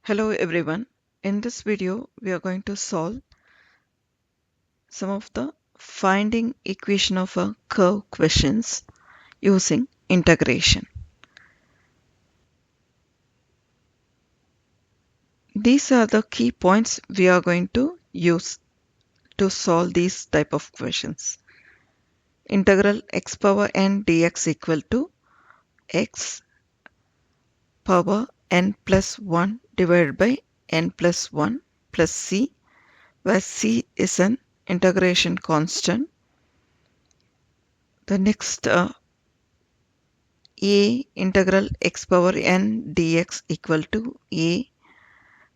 Hello everyone. In this video, we are going to solve some of the finding equation of a curve questions using integration. These are the key points we are going to use to solve these type of questions. Integral x power n dx equal to x power n plus 1 divided by n plus 1 plus c, where c is an integration constant. The next a integral x power n dx equal to a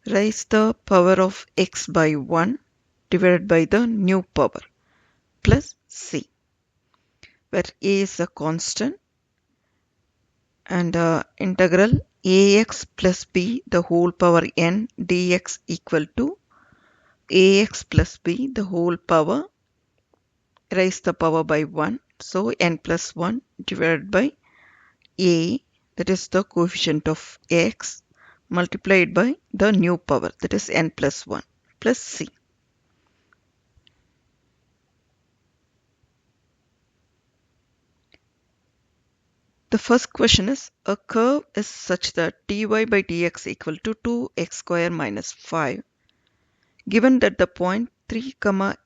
raise the power of x by 1 divided by the new power plus c, where a is a constant, and integral ax plus b the whole power n dx equal to ax plus b the whole power raise the power by 1, so n plus 1 divided by a, that is the coefficient of x, multiplied by the new power, that is n plus 1 plus c. The first question is, a curve is such that dy by dx equal to 2x square minus 5. Given that the point 3,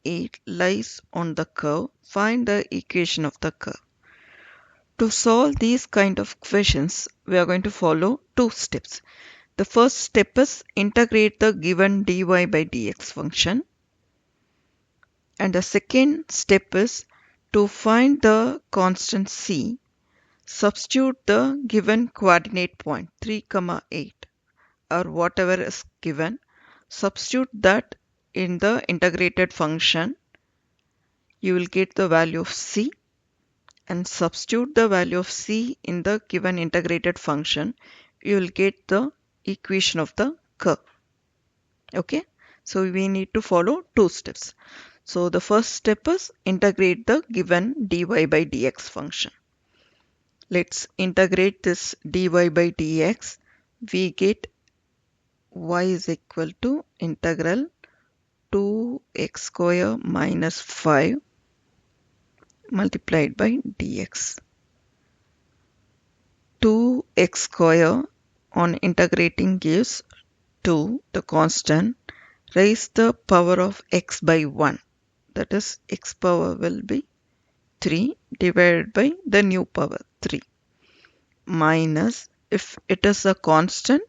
8 lies on the curve, find the equation of the curve. To solve these kind of questions, we are going to follow two steps. The first step is integrate the given dy by dx function. And the second step is to find the constant c. Substitute the given coordinate point 3, 8 or whatever is given. Substitute that in the integrated function. You will get the value of c, and substitute the value of c in the given integrated function. You will get the equation of the curve. Okay, so we need to follow two steps. So the first step is integrate the given dy by dx function. Let's integrate this dy by dx. We get y is equal to integral 2x square minus 5 multiplied by dx. 2x square on integrating gives 2, the constant. Raise the power of x by 1, that is x power will be 3 divided by the new power 3, minus, if it is a constant,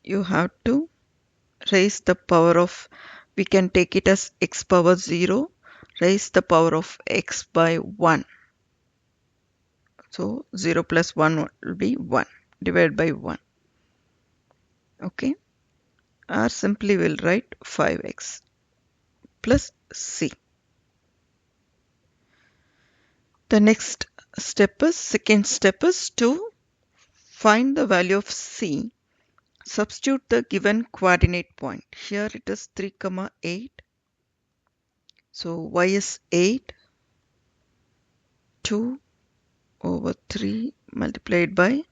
you have to raise the power of, we can take it as x power 0, raise the power of x by 1. So 0 plus 1 will be 1 divided by 1. Okay. Or simply we'll write 5x plus c. The next step is, second step is to find the value of c. Substitute the given coordinate point. Here it is 3, 8. So y is 8. 2 over 3 multiplied by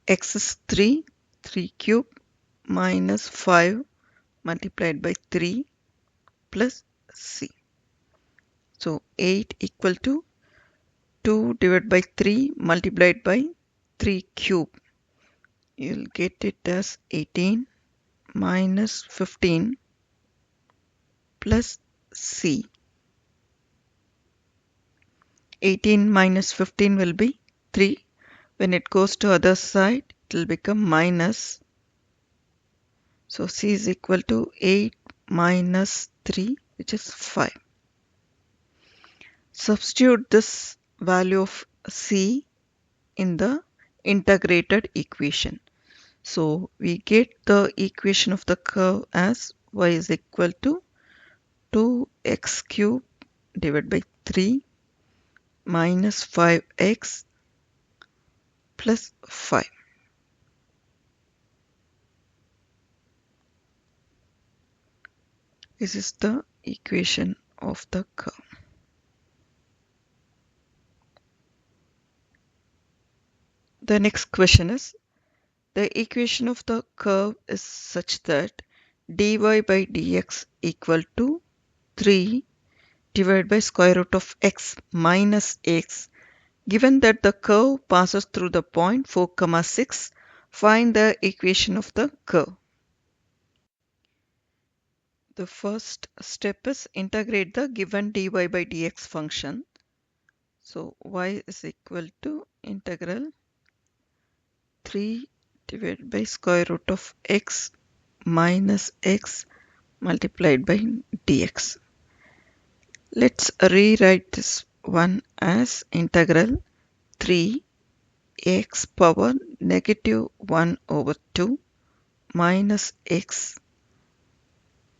x is 3. 3 cube minus 5 multiplied by 3 plus c. So 8 equal to 2 divided by 3 multiplied by 3 cube. You'll get it as 18 minus 15 plus c. 18 minus 15 will be 3. When it goes to other side, it will become minus. So c is equal to 8 minus 3, which is 5. Substitute this value of c in the integrated equation. So we get the equation of the curve as y is equal to 2x cube divided by 3 minus 5x plus 5. This is the equation of the curve. The next question is, The equation of the curve is such that dy by dx equal to 3 divided by square root of x minus x. Given that the curve passes through the point 4, 6, find the equation of the curve. The first step is integrate the given dy by dx function. So y is equal to integral 3 divided by square root of x minus x multiplied by dx. Let's rewrite this one as integral 3 x power negative 1 over 2 minus x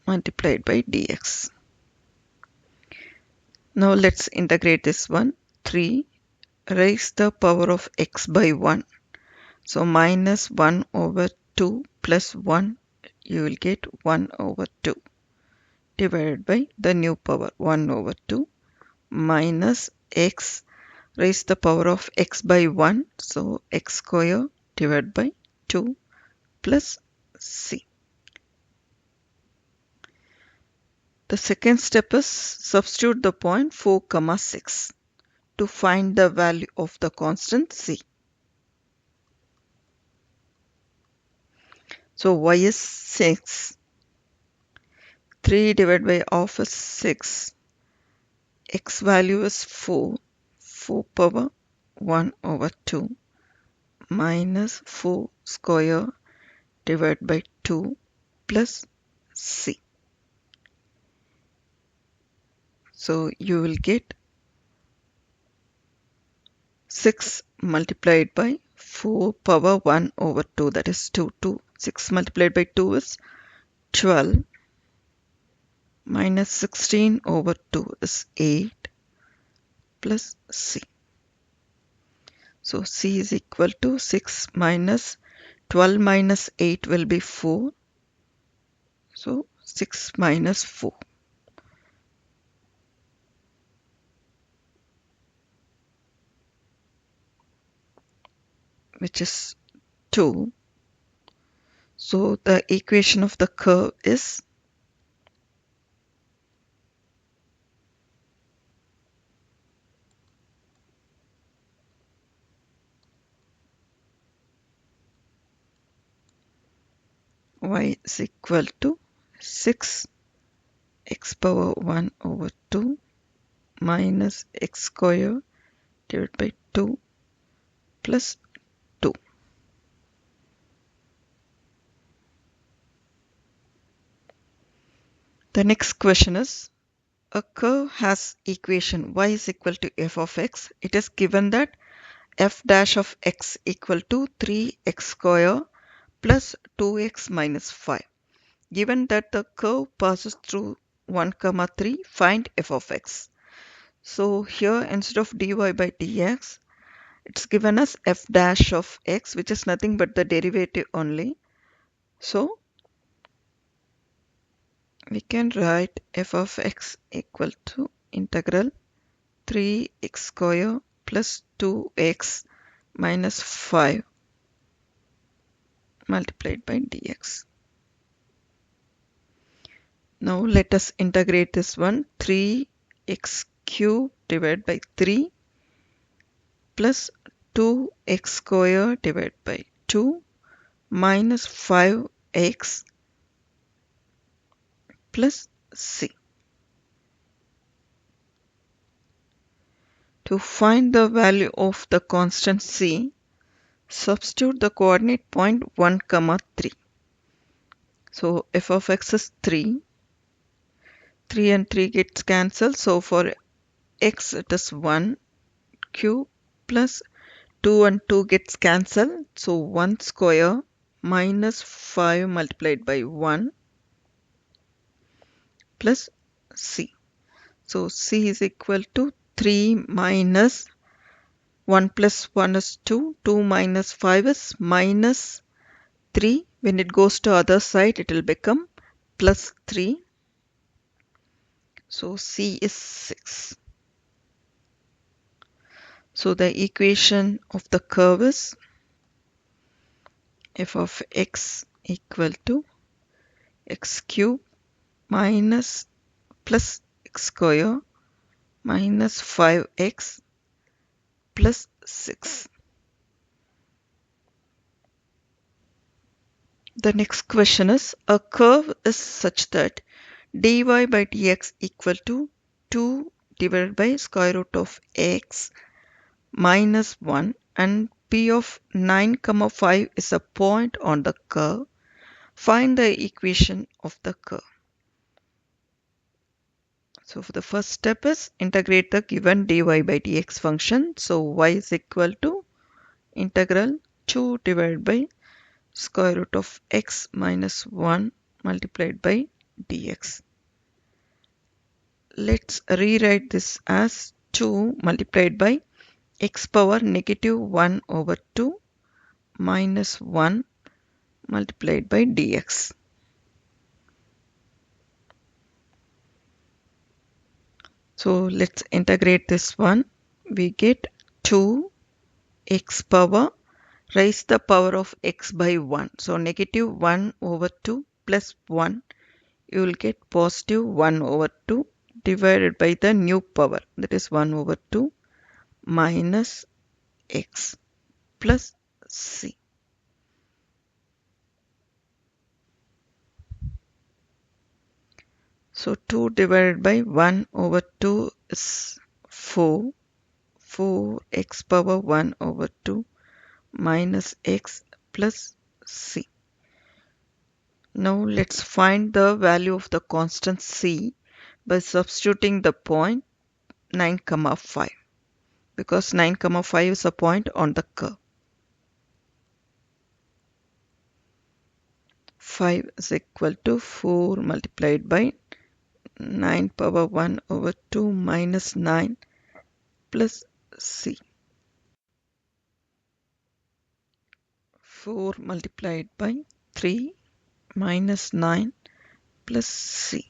multiplied by dx. Now let's integrate this one. 3 raise the power of x by 1. So minus 1 over 2 plus 1, you will get 1 over 2 divided by the new power 1 over 2 minus x raise the power of x by 1. So x square divided by 2 plus c. The second step is substitute the point 4, 6 to find the value of the constant c. So y is 6. 3 divided by half is 6. X value is 4. 4 power 1 over 2 minus 4 square divided by 2 plus c. So you will get 6 multiplied by 4 power 1 over 2, that is 2. 6 multiplied by 2 is 12 minus 16 over 2 is 8 plus c. So c is equal to 6 minus 12 minus 8 will be 4. So 6 minus 4. Which is 2. So the equation of the curve is y is equal to 6 x power 1 over 2 minus x square divided by 2 plus 2. The next question is, a curve has equation y is equal to f of x. It is given that f dash of x equal to 3x square plus 2x minus 5. Given that the curve passes through 1, 3, find f of x. So here instead of dy by dx, it's given as f dash of x, which is nothing but the derivative only. So we can write f of x equal to integral 3x square plus 2x minus 5 multiplied by dx. Now let us integrate this one. 3x cube divided by 3 plus 2x square divided by 2 minus 5x plus c. To find the value of the constant c, substitute the coordinate point 1, 3. So f of x is 3. 3 and 3 gets cancelled. So for x it is 1 cube plus 2 and 2 gets cancelled. So 1 square minus 5 multiplied by 1 plus c. So c is equal to 3 minus 1 plus 1 is 2. 2 minus 5 is minus 3. When it goes to other side, it will become plus 3. So c is 6. So the equation of the curve is f of x equal to x cube minus plus x square minus 5x plus 6. The next question is, a curve is such that dy by dx equal to 2 divided by square root of x minus 1 and p of 9, 5 is a point on the curve. Find the equation of the curve. So for the first step is integrate the given dy by dx function. So y is equal to integral 2 divided by square root of x minus 1 multiplied by dx. Let's rewrite this as 2 multiplied by x power negative 1 over 2 minus 1 multiplied by dx. So let's integrate this one. We get 2 x power, raise the power of x by 1. So negative 1 over 2 plus 1, you will get positive 1 over 2 divided by the new power, that is 1 over 2 minus x plus c. So 2 divided by 1 over 2 is 4. 4x power 1 over 2 minus x plus c. Now let's find the value of the constant c by substituting the point 9, 5, because 9, 5 is a point on the curve. 5 is equal to 4 multiplied by 9 power 1 over 2 minus 9 plus c. 4 multiplied by 3 minus 9 plus c.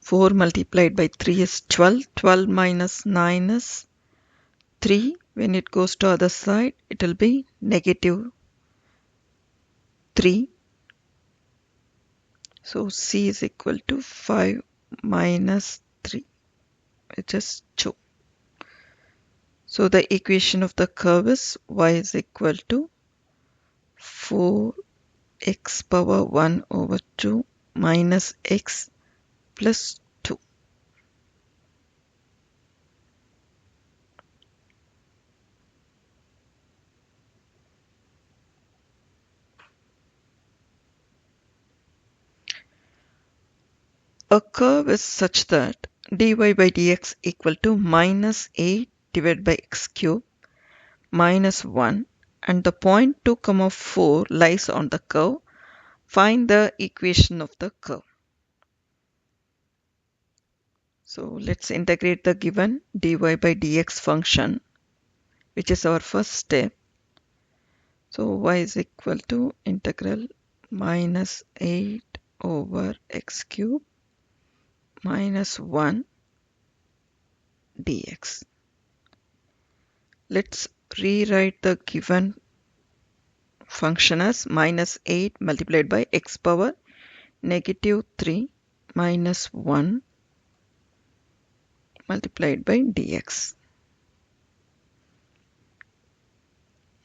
4 multiplied by 3 is 12. 12 minus 9 is 3. When it goes to other side, it will be negative 3. So c is equal to 5 minus 3, which is 2. So the equation of the curve is y is equal to 4x power 1 over 2 minus x plus 2. A curve is such that dy by dx equal to minus 8 divided by x cube minus 1 and the point 2, 4 lies on the curve. Find the equation of the curve. So let's integrate the given dy by dx function, which is our first step. So y is equal to integral minus 8 over x cube minus 1 dx. Let's rewrite the given function as minus 8 multiplied by x power negative 3 minus 1 multiplied by dx.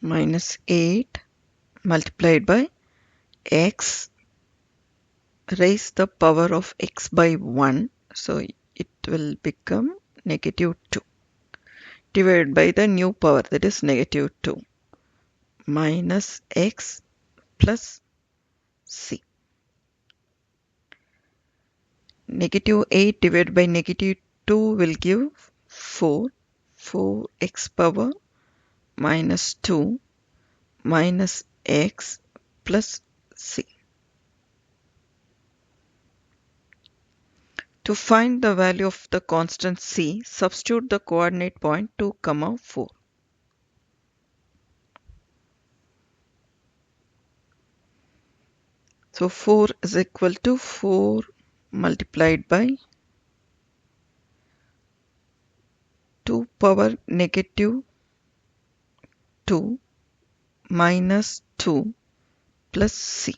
Minus 8 multiplied by x, raise the power of x by 1, so it will become negative 2, divided by the new power, that is negative 2, minus x plus c. Negative 8 divided by negative 2 will give 4. 4x power minus 2 minus x plus c. To find the value of the constant c, substitute the coordinate point 2, 4. So 4 is equal to 4 multiplied by 2 power negative 2 minus 2 plus c.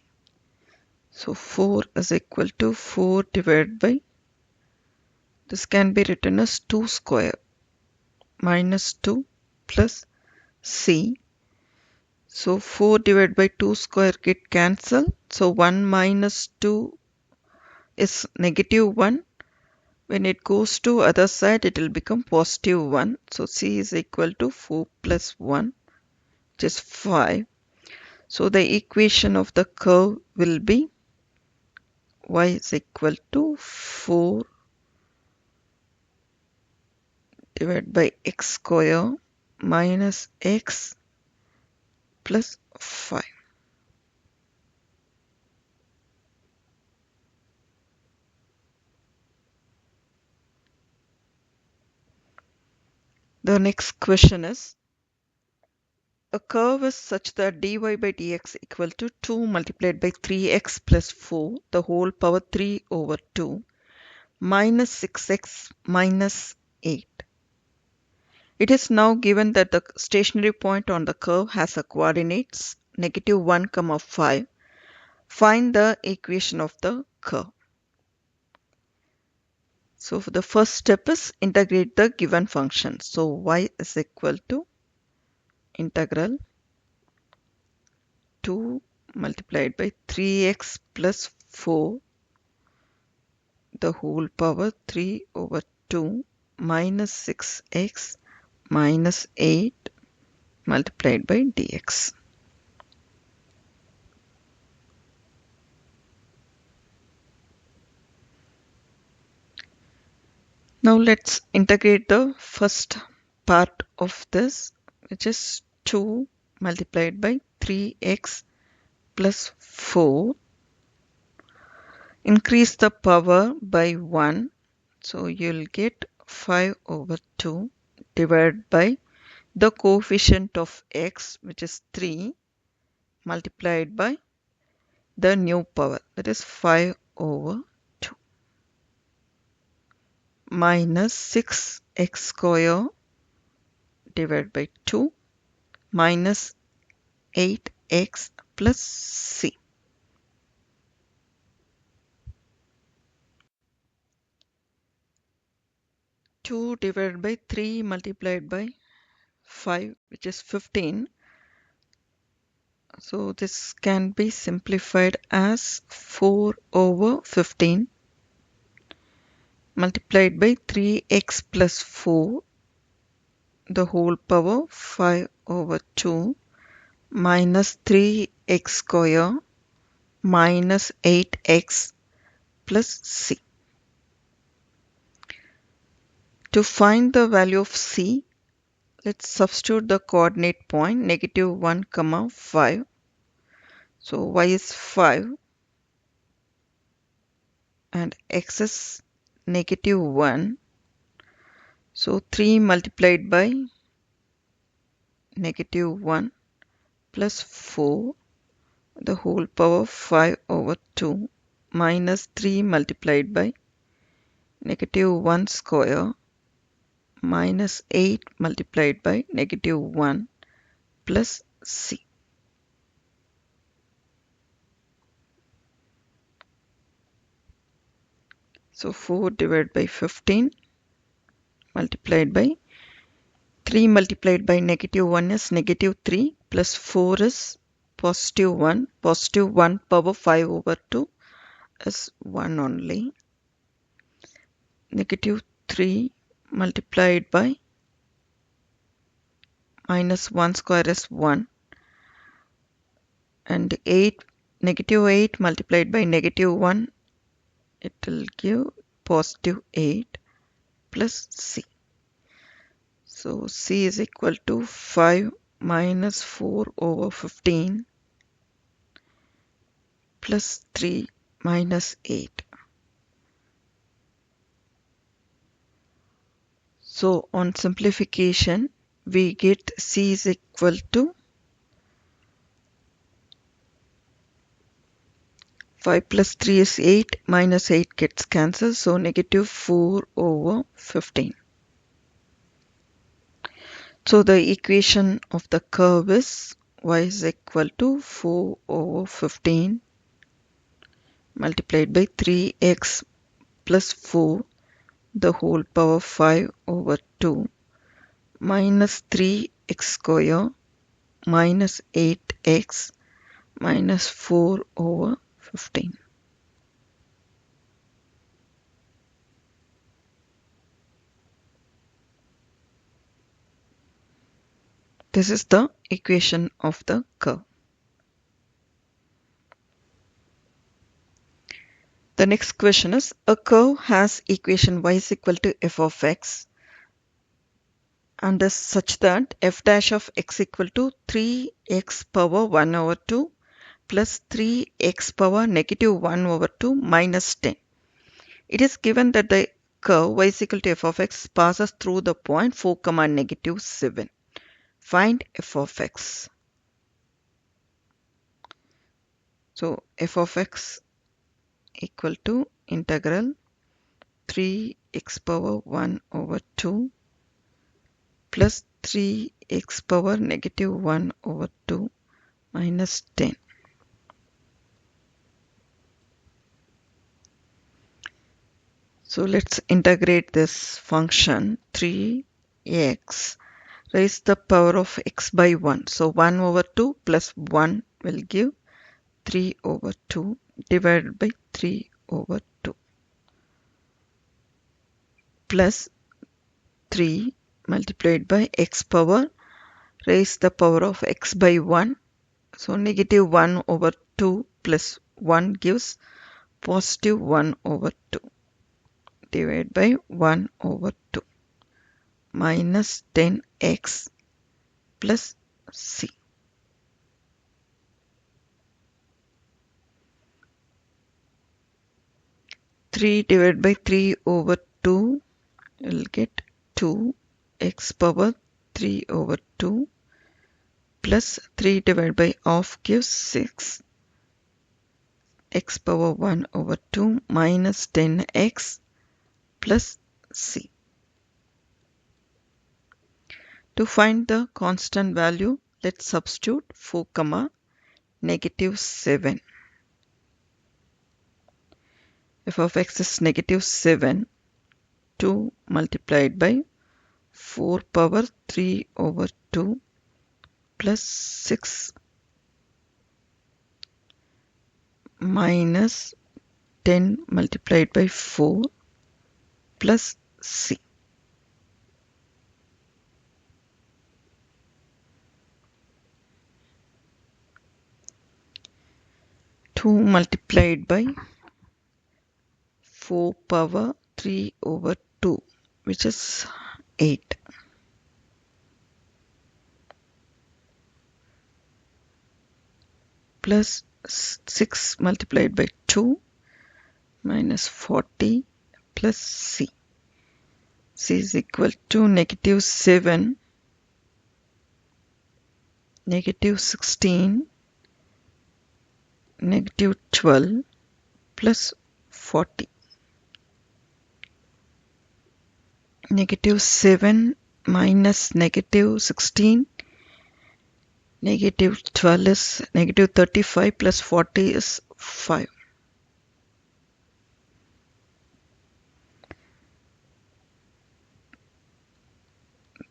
So 4 is equal to 4 divided by, this can be written as 2 square minus 2 plus c. So 4 divided by 2 square get cancelled. So 1 minus 2 is negative 1. When it goes to other side, it will become positive 1. So c is equal to 4 plus 1, which is 5. So the equation of the curve will be y is equal to 4 divided by x square minus x plus 5. The next question is, a curve is such that dy by dx equal to 2 multiplied by 3x plus 4 the whole power 3 over 2 minus 6x minus 8. It is now given that the stationary point on the curve has a coordinates negative 1, 5. Find the equation of the curve. So for the first step is integrate the given function. So y is equal to integral 2 multiplied by 3x plus 4 the whole power 3 over 2 minus 6x minus 8 multiplied by dx. Now let's integrate the first part of this, which is 2 multiplied by 3x plus 4. Increase the power by 1. So you'll get 5 over 2 divided by the coefficient of x, which is 3, multiplied by the new power, that is 5 over 2, minus 6x square divided by 2 minus 8x plus c. Two divided by 3 multiplied by 5, which is 15. So this can be simplified as 4 over 15 multiplied by 3x plus 4 the whole power 5 over 2 minus 3x square minus 8x plus c. To find the value of c, let's substitute the coordinate point negative 1, 5. So y is 5 and x is negative 1. So 3 multiplied by negative 1 plus 4 the whole power 5 over 2 minus 3 multiplied by negative 1 square minus 8 multiplied by negative 1 plus c. So 4 divided by 15 multiplied by 3 multiplied by negative 1 is negative 3 plus 4 is positive 1. Positive 1 power 5 over 2 is 1 only. Negative 3 multiplied by minus 1 square is 1. And 8, negative 8 multiplied by negative 1, it will give positive 8 plus c. So c is equal to 5 minus 4 over 15 plus 3 minus 8. So on simplification, we get c is equal to 5 plus 3 is 8, minus 8 gets cancelled, so negative 4 over 15. So the equation of the curve is y is equal to 4 over 15 multiplied by 3x plus 4 the whole power 5 over 2 minus 3x square minus 8x minus 4 over 15. This is the equation of the curve. The next question is, a curve has equation y is equal to f of x and is such that f dash of x equal to 3x power 1 over 2 plus 3x power negative 1 over 2 minus 10. It is given that the curve y is equal to f of x passes through the point 4, negative 7. Find f of x. So f of x equal to integral 3x power 1 over 2 plus 3x power negative 1 over 2 minus 10. So let's integrate this function 3x raise the power of x by 1. So 1 over 2 plus 1 will give 3 over 2 divided by 3 over 2 plus 3 multiplied by x power raise the power of x by 1. So negative 1 over 2 plus 1 gives positive 1 over 2 divided by 1 over 2 minus 10x plus c. Three divided by 3 over 2 will get 2 x power 3 over 2 plus 3 divided by half gives 6 x power 1 over 2 minus 10x plus c. To find the constant value, let's substitute 4, negative 7. F of x is negative 7. 2 multiplied by 4 power 3 over 2 plus 6 minus 10 multiplied by 4 plus c. Two multiplied by 4 power 3 over 2, which is 8. Plus 6 multiplied by 2 minus 40 plus c. C is equal to negative 7, negative 16, negative 12 plus 40. Negative 7 minus negative 16, negative 12 is negative 35 plus 40 is 5.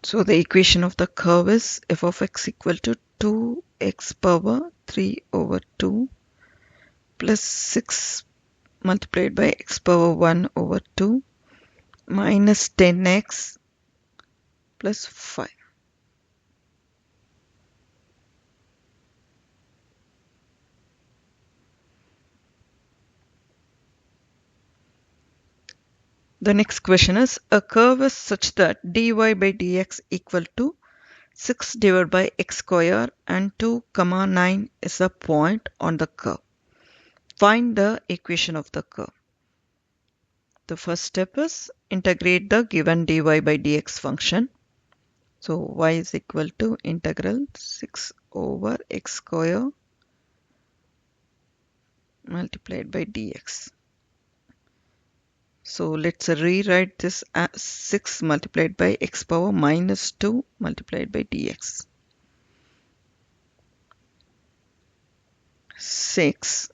So the equation of the curve is f of x equal to 2x power 3 over 2 plus 6 multiplied by x power 1 over 2 minus 10x plus 5. The next question is, a curve is such that dy by dx equal to 6 divided by x square and 2, 9 is a point on the curve. Find the equation of the curve. The first step is integrate the given dy by dx function. So y is equal to integral 6 over x square multiplied by dx. So let's rewrite this as 6 multiplied by x power minus 2 multiplied by dx. 6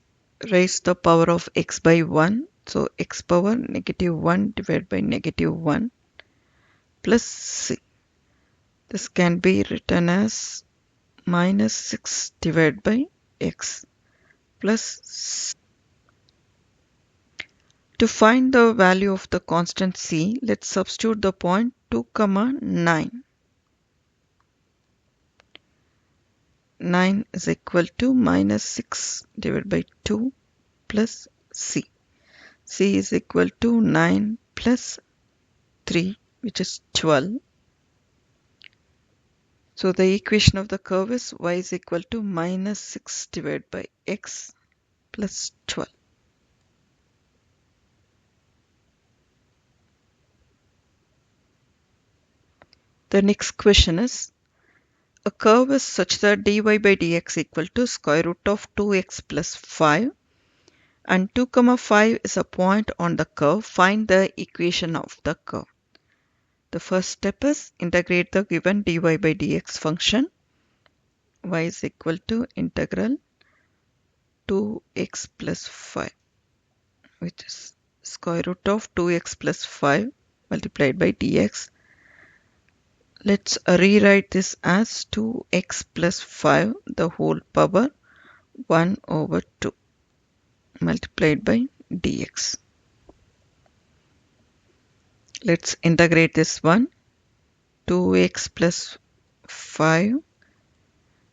raise the power of x by 1. So x power negative 1 divided by negative 1 plus c. This can be written as minus 6 divided by x plus c. To find the value of the constant c, let's substitute the point 2, 9. 9 is equal to minus 6 divided by 2 plus c. c is equal to 9 plus 3, which is 12. So the equation of the curve is y is equal to minus 6 divided by x plus 12. The next question is, a curve is such that dy by dx equal to square root of 2x plus 5 and 2, 5 is a point on the curve. Find the equation of the curve. The first step is integrate the given dy by dx function. Y is equal to integral 2x plus 5, which is square root of 2x plus 5 multiplied by dx. Let's rewrite this as 2x plus 5 the whole power 1 over 2 multiplied by dx. Let's integrate this one. 2x plus 5,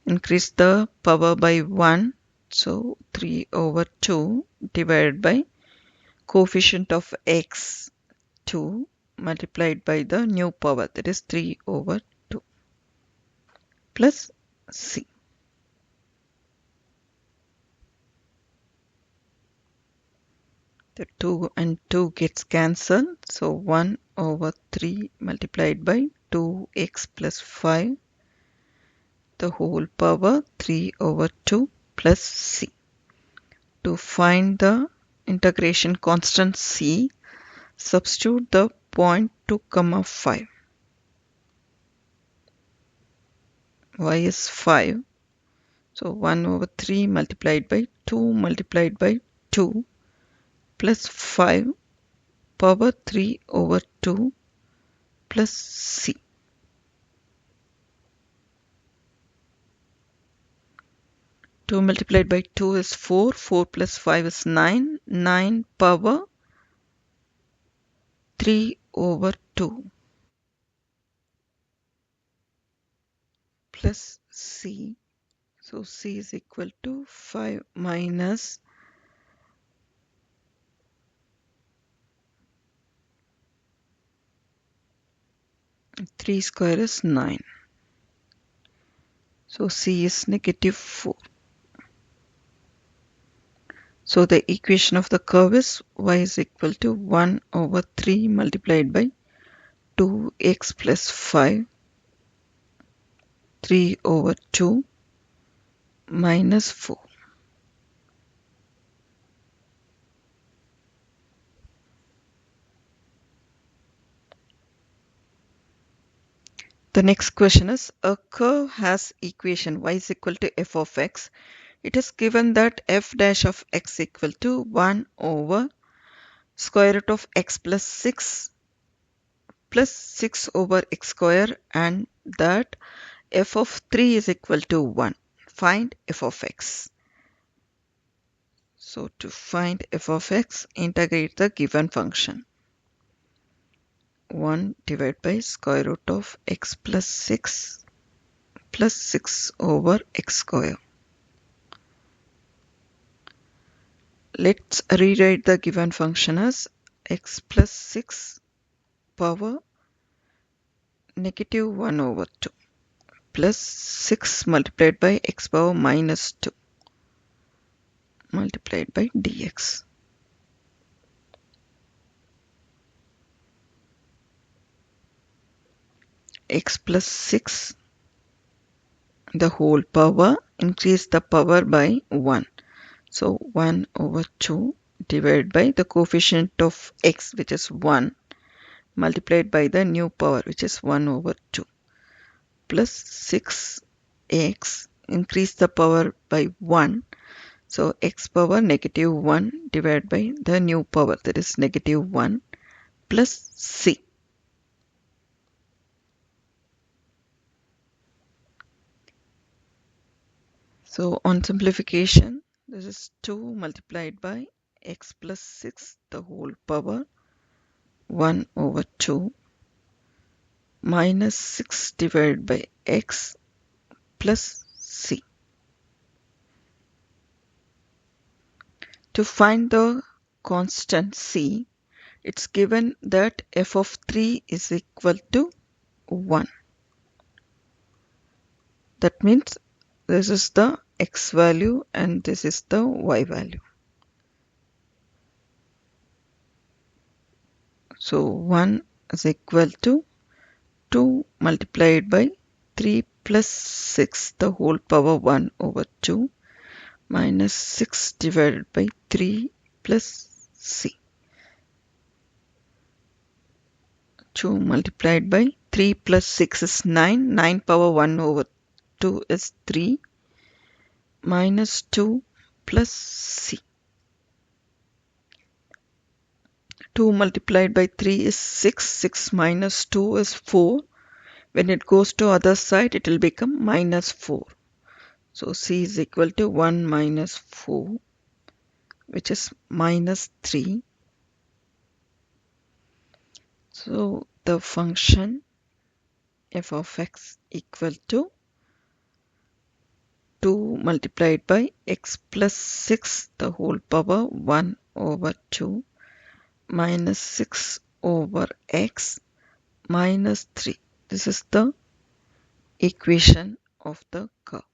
increase the power by 1, so 3 over 2 divided by coefficient of x 2 multiplied by the new power, that is 3 over 2 plus c. The 2 and 2 gets cancelled, so 1 over 3 multiplied by 2x plus 5 the whole power 3 over 2 plus c. To find the integration constant c, substitute the point 2, 5. Y is 5. So 1 over 3 multiplied by 2 multiplied by 2 plus 5 power 3 over 2 plus c. Two multiplied by 2 is 4. 4 plus 5 is 9. 9 power 3 over 2 plus c. So c is equal to 5 minus 3 square is 9. So c is negative 4. So the equation of the curve is y is equal to 1 over 3 multiplied by 2x plus 5, 3 over 2 minus 4. The next question is, a curve has equation y is equal to f of x. It is given that f dash of x equal to 1 over square root of x plus 6 over x square, and that f of 3 is equal to 1. Find f of x. So to find f of x, integrate the given function. 1 divided by square root of x plus 6 over x square. Let's rewrite the given function as x plus 6 power negative 1 over 2 plus 6 multiplied by x power minus 2 multiplied by dx. X plus 6 the whole power, increase the power by 1. So 1 over 2 divided by the coefficient of x, which is 1, multiplied by the new power, which is 1 over 2, plus 6x, increase the power by 1. So x power negative 1 divided by the new power, that is negative 1, plus c. So on simplification, this is 2 multiplied by x plus 6 the whole power 1 over 2 minus 6 divided by x plus c. To find the constant c, it's given that f of 3 is equal to 1. That means this is the x value and this is the y value. So 1 is equal to 2 multiplied by 3 plus 6 the whole power 1 over 2 minus 6 divided by 3 plus c. 2 multiplied by 3 plus 6 is 9. 9 power 1 over 2 is 3 minus 2 plus c. 2 multiplied by 3 is 6. 6 minus 2 is 4. When it goes to other side, it will become minus 4. So c is equal to 1 minus 4, which is minus 3. So the function f of x equal to 2 multiplied by x plus 6 the whole power 1 over 2 minus 6 over x minus 3. This is the equation of the curve.